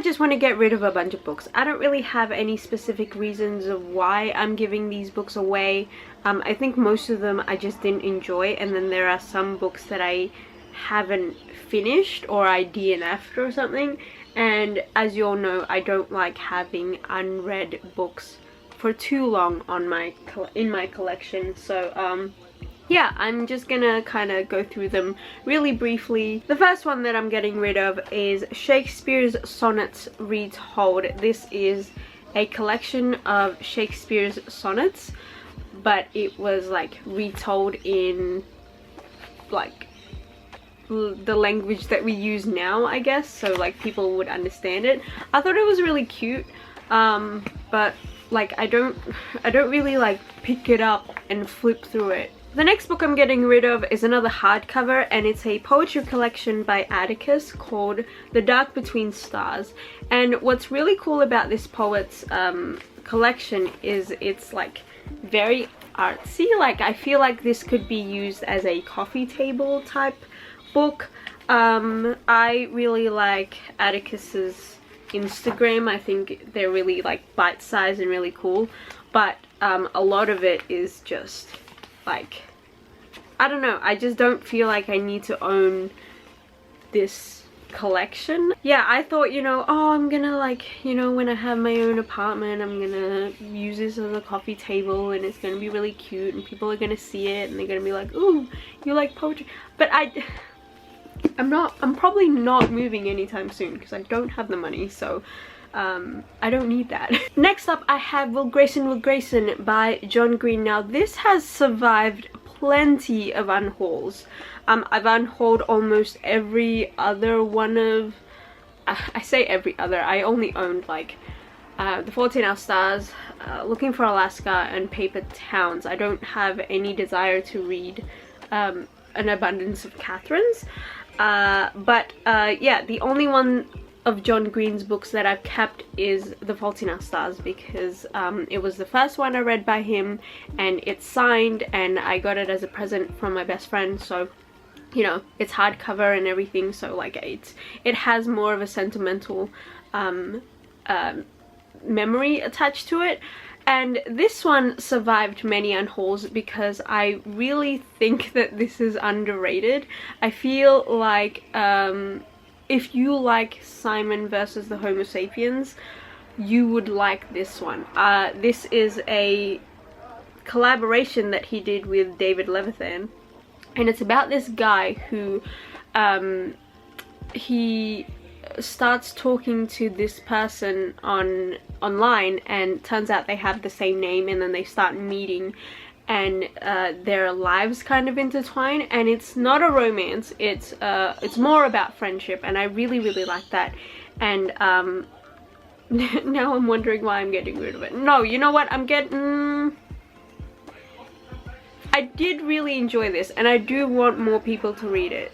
just want to get rid of a bunch of books. I don't really have any specific reasons of why I'm giving these books away. I think most of them I just didn't enjoy, and then there are some books that I haven't finished or I DNF'd or something. And as you all know, I don't like having unread books for too long on in my collection. So yeah, I'm just gonna kind of go through them really briefly. The first one that I'm getting rid of is Shakespeare's Sonnets Retold. This is a collection of Shakespeare's sonnets, but it was like retold in like the language that we use now, I guess, so like people would understand it. I thought it was really cute, but like I don't really like pick it up and flip through it. The next book I'm getting rid of is another hardcover, and it's a poetry collection by Atticus called The Dark Between Stars. And what's really cool about this poet's collection is it's like very artsy. Like I feel like this could be used as a coffee table type book. I really like Atticus's Instagram. I think they're really like bite-sized and really cool, but a lot of it is just like, I don't know, I just don't feel like I need to own this collection. Yeah, I thought, you know, oh, I'm gonna like, you know, when I have my own apartment, I'm gonna use this as a coffee table and it's gonna be really cute and people are gonna see it and they're gonna be like, ooh, you like poetry. But I'm probably not moving anytime soon because I don't have the money, so I don't need that. Next up I have Will Grayson by John Green. Now this has survived plenty of unhauls. I've unhauled almost every other one of, I say every other, I only owned like The 14 Hour Stars, Looking for Alaska, and Paper Towns. I don't have any desire to read An Abundance of Catherines. Yeah, the only one of John Green's books that I've kept is The Fault in Our Stars, because it was the first one I read by him and it's signed and I got it as a present from my best friend, so you know, it's hardcover and everything, so like it has more of a sentimental memory attached to it. And this one survived many unhauls because I really think that this is underrated. I feel like if you like Simon versus the Homo sapiens, you would like this one. This is a collaboration that he did with David Levithan, and it's about this guy who he starts talking to this person online, and turns out they have the same name, and then they start meeting and their lives kind of intertwine, and it's not a romance, it's more about friendship, and I really like that. And now I'm wondering why I'm getting rid of it. No, you know what, I did really enjoy this and I do want more people to read it.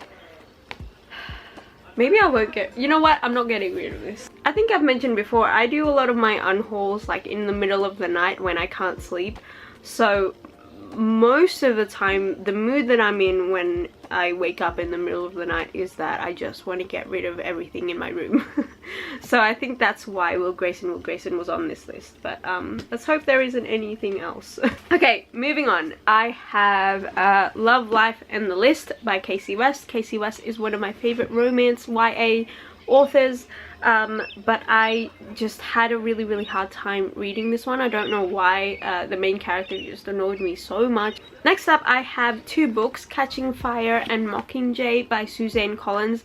Maybe I won't get, you know what, I'm not getting rid of this. I think I've mentioned before, I do a lot of my unhauls like in the middle of the night when I can't sleep, so most of the time the mood that I'm in when I wake up in the middle of the night is that I just want to get rid of everything in my room. So I think that's why Will Grayson was on this list, but let's hope there isn't anything else. Okay, moving on. I have Love, Life and the List by Casey West. Casey West is one of my favorite romance YA authors, but I just had a really hard time reading this one. I don't know why. The main character just annoyed me so much. Next up I have two books, Catching Fire and Mockingjay by Suzanne Collins.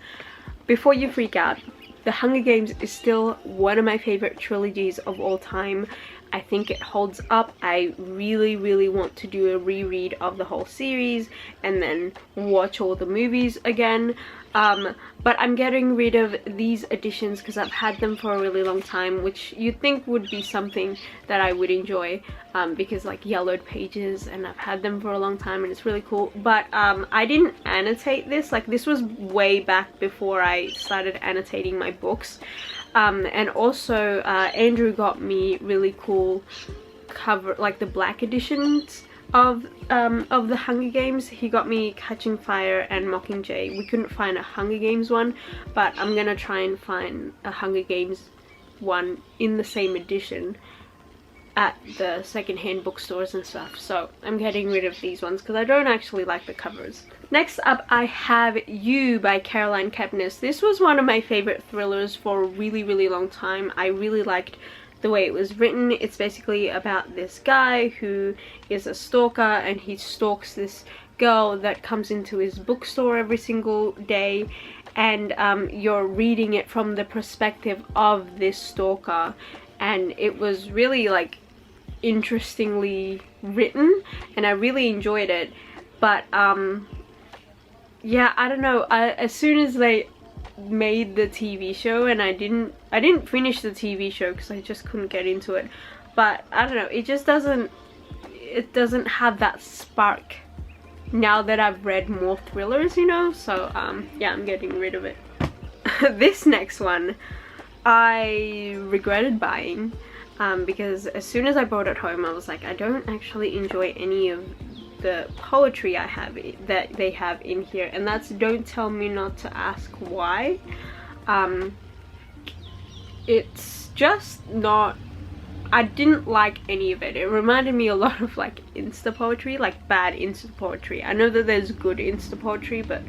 Before you freak out, The Hunger Games is still one of my favorite trilogies of all time. I think it holds up. I really want to do a reread of the whole series and then watch all the movies again. But I'm getting rid of these editions because I've had them for a really long time, which you'd think would be something that I would enjoy, because like yellowed pages, and I've had them for a long time and it's really cool. But I didn't annotate this. Like, this was way back before I started annotating my books. And also Andrew got me really cool cover, like the black editions of the Hunger Games. He got me Catching Fire and Mockingjay. We couldn't find a Hunger Games one, but I'm gonna try and find a Hunger Games one in the same edition at the secondhand bookstores and stuff, so I'm getting rid of these ones because I don't actually like the covers. Next up, I have You by Caroline Kapnis. This was one of my favorite thrillers for a really long time. I really liked the way it was written. It's basically about this guy who is a stalker, and he stalks this girl that comes into his bookstore every single day, and you're reading it from the perspective of this stalker, and it was really like interestingly written and I really enjoyed it. But yeah, I don't know, as soon as they made the TV show, and I didn't finish the TV show because I just couldn't get into it, but I don't know, it just doesn't have that spark now that I've read more thrillers, you know. So yeah, I'm getting rid of it. This next one I regretted buying because as soon as I brought it home I was like, I don't actually enjoy any of the poetry that they have in here, and that's Don't Tell Me Not to Ask Why. It's just not, I didn't like any of it. It reminded me a lot of like Insta poetry, like bad Insta poetry. I know that there's good Insta poetry, but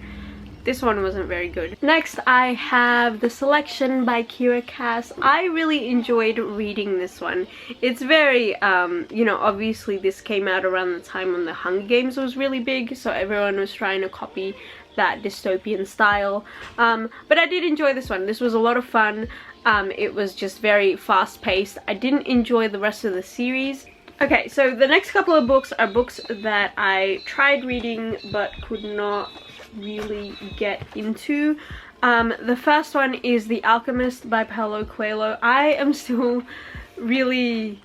this one wasn't very good. Next, I have The Selection by Kass. I really enjoyed reading this one. It's very, you know, obviously this came out around the time when the Hunger Games was really big, so everyone was trying to copy that dystopian style. But I did enjoy this one. This was a lot of fun. It was just very fast-paced. I didn't enjoy the rest of the series. Okay, so the next couple of books are books that I tried reading but could not really get into. The first one is The Alchemist by Paulo Cuello. I am still really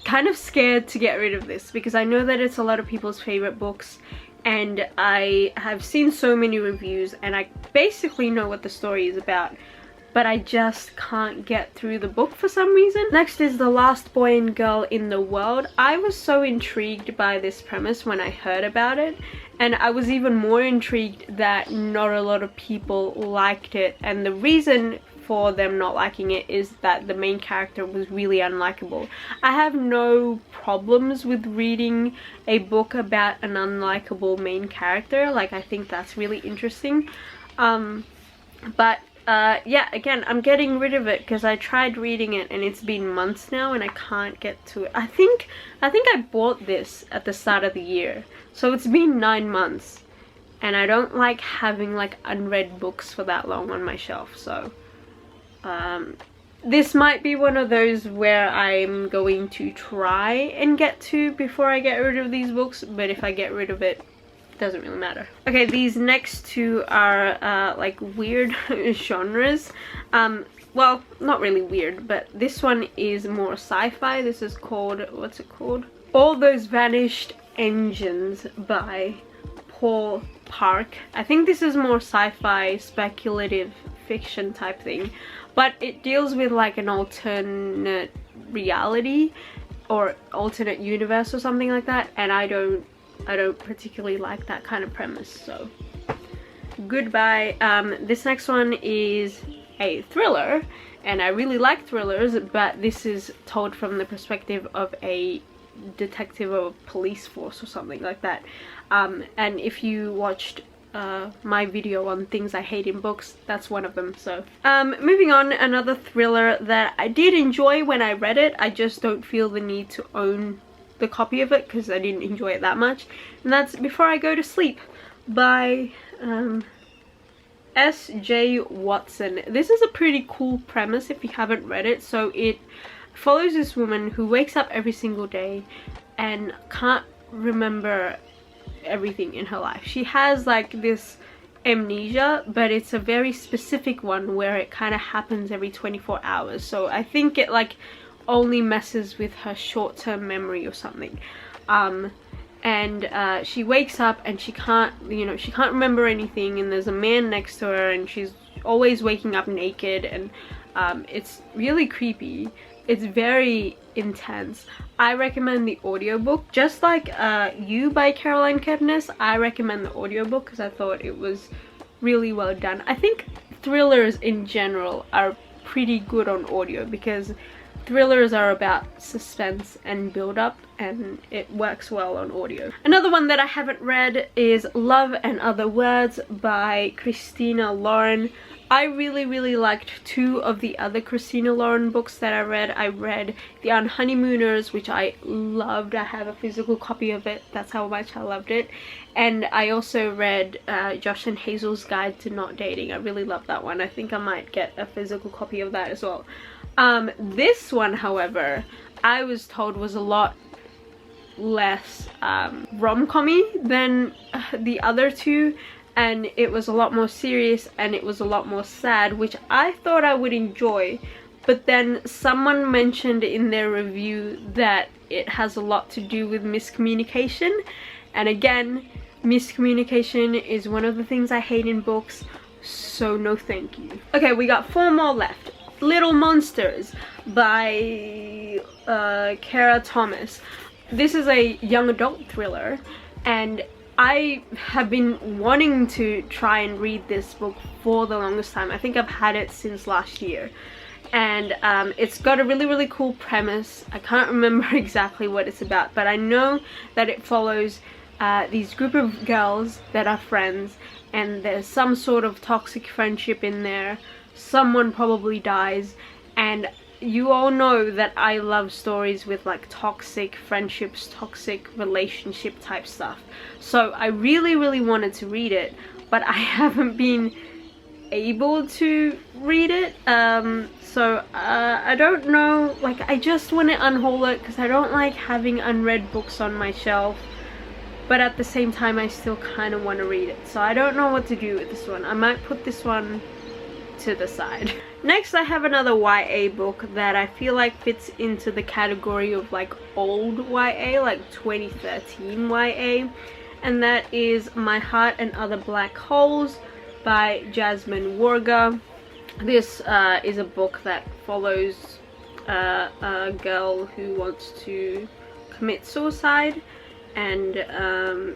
kind of scared to get rid of this because I know that it's a lot of people's favorite books, and I have seen so many reviews and I basically know what the story is about, but I just can't get through the book for some reason. Next is The Last Boy and Girl in the World. I was so intrigued by this premise when I heard about it, and I was even more intrigued that not a lot of people liked it, and the reason for them not liking it is that the main character was really unlikable. I have no problems with reading a book about an unlikable main character. Like, I think that's really interesting. But yeah, again, I'm getting rid of it because I tried reading it and it's been months now and I can't get to it. I think I bought this at the start of the year, so it's been 9 months, and I don't like having like unread books for that long on my shelf. So this might be one of those where I'm going to try and get to before I get rid of these books, but if I get rid of it, doesn't really matter. Okay, these next two are like weird genres. Well, not really weird, but this one is more sci-fi. This is called, what's it called? All Those Vanished Engines by Paul Park. I think this is more sci-fi, speculative fiction type thing, but it deals with like an alternate reality or alternate universe or something like that, and I don't particularly like that kind of premise, so goodbye. This next one is a thriller, and I really like thrillers, but this is told from the perspective of a detective or police force or something like that. And if you watched my video on things I hate in books, that's one of them. So moving on, another thriller that I did enjoy when I read it. I just don't feel the need to own the copy of it because I didn't enjoy it that much, and that's Before I Go to Sleep by S.J. Watson. This is a pretty cool premise if you haven't read it. So it follows this woman who wakes up every single day and can't remember everything in her life. She has like this amnesia, but it's a very specific one where it kind of happens every 24 hours. So I think it like only messes with her short-term memory or something. And she wakes up and she can't, you know, she can't remember anything, and there's a man next to her and she's always waking up naked, and it's really creepy. It's very intense. I recommend the audiobook. Just like You by Caroline Kapnis, I recommend the audiobook because I thought it was really well done. I think thrillers in general are pretty good on audio, because thrillers are about suspense and build-up, and it works well on audio. Another one that I haven't read is Love and Other Words by Christina Lauren. I really liked two of the other Christina Lauren books that I read. I read The Unhoneymooners, which I loved. I have a physical copy of it. That's how much I loved it. And I also read Josh and Hazel's Guide to Not Dating. I really loved that one. I think I might get a physical copy of that as well. This one, however, I was told was a lot less rom-com-y than the other two, and it was a lot more serious and it was a lot more sad, which I thought I would enjoy. But then someone mentioned in their review that it has a lot to do with miscommunication, and again, miscommunication is one of the things I hate in books, so no thank you. Okay, we got 4 more left. Little Monsters by Kara Thomas. This is a young adult thriller, and I have been wanting to try and read this book for the longest time. I think I've had it since last year, and it's got a really cool premise. I can't remember exactly what it's about, but I know that it follows these group of girls that are friends, and there's some sort of toxic friendship in there. Someone probably dies, and you all know that I love stories with like toxic friendships, toxic relationship type stuff. So I really wanted to read it, but I haven't been able to read it. So I don't know, like I just want to unhaul it because I don't like having unread books on my shelf, but at the same time I still kind of want to read it. So I don't know what to do with this one. I might put this one to the side. Next, I have another YA book that I feel like fits into the category of like old YA, like 2013 YA, and that is My Heart and Other Black Holes by Jasmine Warga. This is a book that follows a girl who wants to commit suicide, and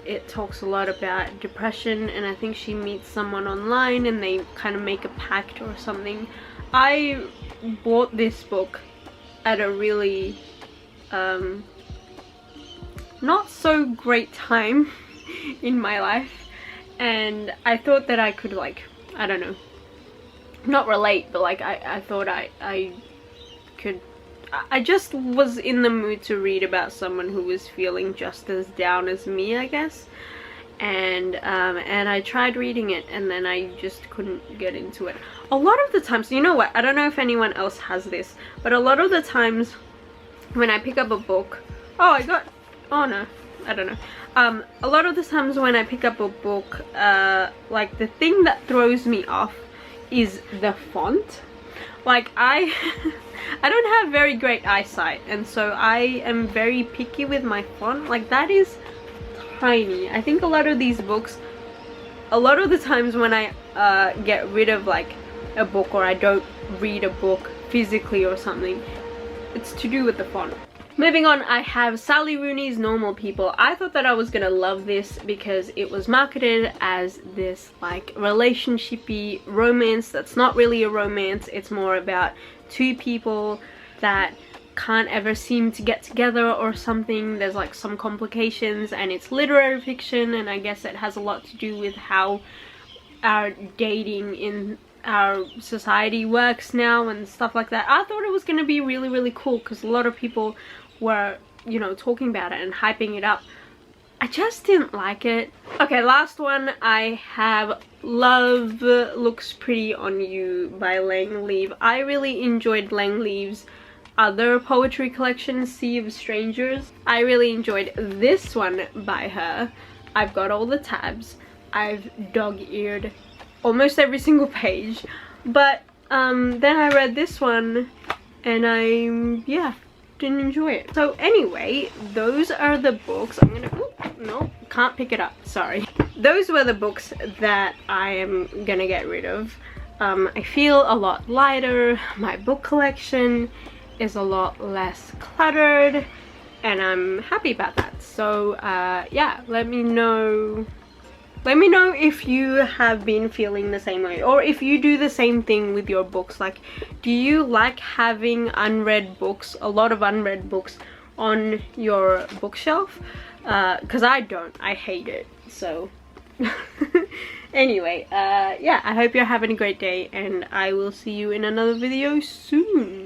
it talks a lot about depression, and I think she meets someone online and they kind of make a pact or something. I bought this book at a really not so great time in my life, and I thought that I could, like, I don't know, not relate, but like I thought I could, I just was in the mood to read about someone who was feeling just as down as me, I guess. And I tried reading it, and then I just couldn't get into it. A lot of the times, you know what, I don't know if anyone else has this, but a lot of the times when I pick up a book, oh no, I don't know. A lot of the times when I pick up a book, like the thing that throws me off is the font. Like I don't have very great eyesight, and so I am very picky with my font. Like that is tiny. I think a lot of these books, a lot of the times when I get rid of like a book, or I don't read a book physically or something, it's to do with the font. Moving on, I have Sally Rooney's Normal People. I thought that I was gonna love this because it was marketed as this like relationshipy romance that's not really a romance. It's more about two people that can't ever seem to get together or something. There's like some complications, and it's literary fiction, and I guess it has a lot to do with how our dating in our society works now and stuff like that. I thought it was going to be really cool because a lot of people were, you know, talking about it and hyping it up. I just didn't like it. Okay, last one I have Love Looks Pretty on You by Lang Leave. I really enjoyed Lang Leave's other poetry collection, Sea of Strangers. I really enjoyed this one by her. I've got all the tabs. I've dog-eared almost every single page, but then I read this one and I didn't enjoy it. So anyway, those are the books. I'm gonna, no, can't pick it up, sorry. Those were the books that I am gonna get rid of. I feel a lot lighter. My book collection is a lot less cluttered, and I'm happy about that. So yeah, let me know let me know if you have been feeling the same way, or if you do the same thing with your books. Like, do you like having unread books, a lot of unread books on your bookshelf? Because I don't. I hate it. So anyway, yeah, I hope you're having a great day, and I will see you in another video soon.